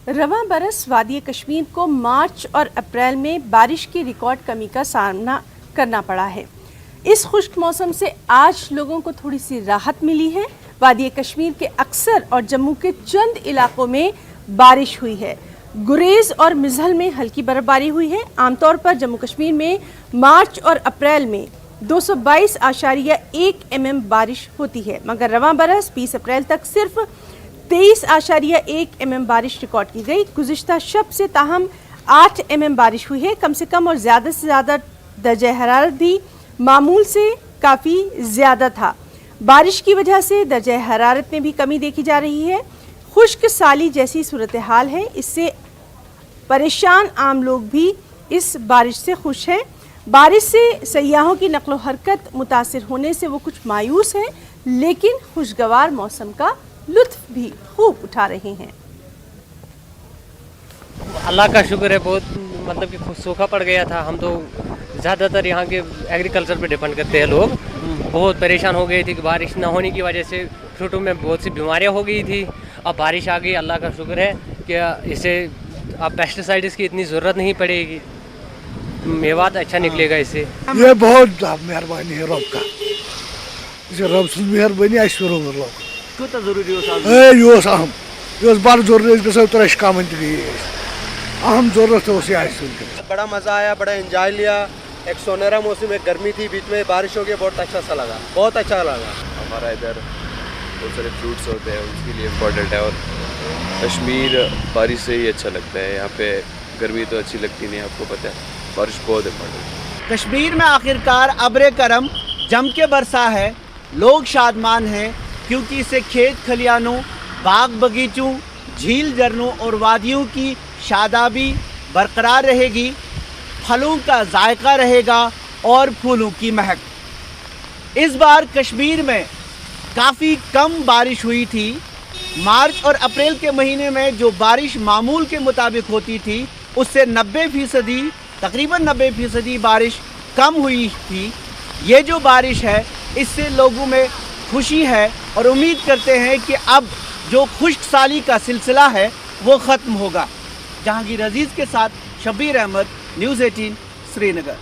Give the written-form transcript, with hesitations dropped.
रवां बरस वादी कश्मीर को मार्च और अप्रैल में बारिश की रिकॉर्ड कमी का सामना करना पड़ा है। इस खुश्क मौसम से आज लोगों को थोड़ी सी राहत मिली है। वादी कश्मीर के अक्सर और जम्मू के चंद इलाकों में बारिश हुई है। गुरेज और मिज़हल में हल्की बर्फबारी हुई है। आमतौर पर जम्मू कश्मीर में मार्च और अप्रैल में 222.1 mm बारिश होती है, मगर रवां बरस 20 अप्रैल तक सिर्फ 23.1 mm बारिश रिकॉर्ड की गई। गुज़िश्ता शब से ताहम 8 mm बारिश हुई है। कम से कम और ज़्यादा से ज़्यादा दर्जा हरारत भी मामूल से काफ़ी ज़्यादा था। बारिश की वजह से दर्जा हरारत में भी कमी देखी जा रही है। खुश्क साली जैसी सूरत हाल है, इससे परेशान आम लोग भी इस बारिश से खुश हैं। बारिश से सयाहों की नक्लो हरकत मुतासिर होने से वो कुछ मायूस हैं, लेकिन खुशगवार मौसम का लुत्फ भी खूब उठा रहे हैं। अल्लाह का शुक्र है, बहुत मतलब कि सूखा पड़ गया था। हम तो ज़्यादातर यहाँ के एग्रीकल्चर पे डिपेंड करते हैं लोग। बहुत परेशान हो गए थे कि बारिश ना होने की वजह से फ्रूटों में बहुत सी बीमारियाँ हो गई थी। अब बारिश आ गई, अल्लाह का शुक्र है कि इसे अब पेस्टिसाइड्स की इतनी ज़रूरत नहीं पड़ेगी। मेवात अच्छा निकलेगा इससे। ये बहुत मेहरबानी है रब का, इसे रब से मेहरबानी आश्चर्य लोग कितना ज़रूरी हो साहब ये अहम ये बड़ जरूरत गो त्रश कम अहम जरूरत बड़ा मज़ा आया, बड़ा एंजॉय लिया। एक सोनेरा मौसम में गर्मी थी, बीच में बारिश हो गई, बहुत अच्छा सा लगा, बहुत अच्छा लगा। हमारा इधर बहुत सारे फ्रूट्स होते हैं, उसके लिए इम्पोर्टेंट है। और कश्मीर बारिश से ही अच्छा लगता है। यहाँ पे गर्मी तो अच्छी लगती नहीं, आपको पता है, बारिश बहुत इम्पोर्टेंट है। कश्मीर में आखिरकार अब्र करम जम के बरसा है। लोग शादमान हैं क्योंकि इसे खेत खलियानों, बाग बगीचों, झील झरनों और वादियों की शादाबी बरकरार रहेगी, फलों का जायका रहेगा और फूलों की महक। इस बार कश्मीर में काफ़ी कम बारिश हुई थी। मार्च और अप्रैल के महीने में जो बारिश मामूल के मुताबिक होती थी, उससे 90% तकरीबन 90% बारिश कम हुई थी। ये जो बारिश है, इससे लोगों में खुशी है और उम्मीद करते हैं कि अब जो खुश्क साली का सिलसिला है वो ख़त्म होगा। जहांगीर अजीज़ के साथ शब्बीर अहमद, न्यूज़ 18 श्रीनगर।